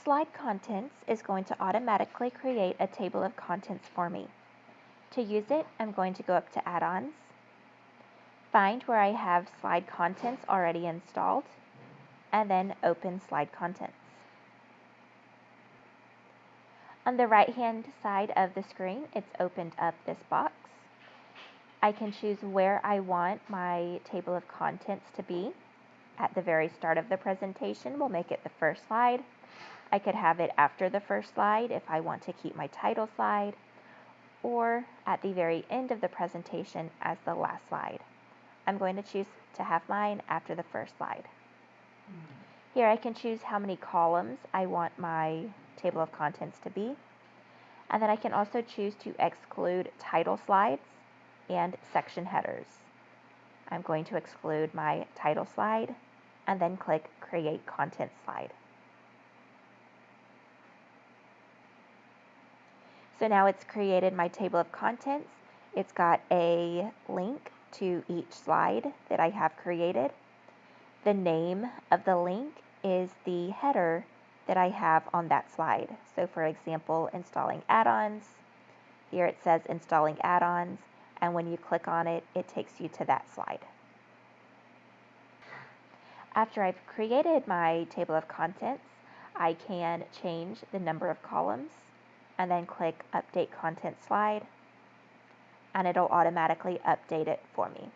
Slide Contents is going to automatically create a table of contents for me. To use it, I'm going to go up to Add-ons, find where I have Slide Contents already installed, and then open Slide Contents. On the right-hand side of the screen, it's opened up this box. I can choose where I want my table of contents to be. At the very start of the presentation, we'll make it the first slide. I could have it after the first slide if I want to keep my title slide, or at the very end of the presentation as the last slide. I'm going to choose to have mine after the first slide. Here I can choose how many columns I want my table of contents to be, and then I can also choose to exclude title slides and section headers. I'm going to exclude my title slide and then click Create Content Slide. So now it's created my table of contents. It's got a link to each slide that I have created. The name of the link is the header that I have on that slide. So for example, installing add-ons. Here it says installing add-ons, and when you click on it, it takes you to that slide. After I've created my table of contents, I can change the number of columns and then click Update Content Slide, and it'll automatically update it for me.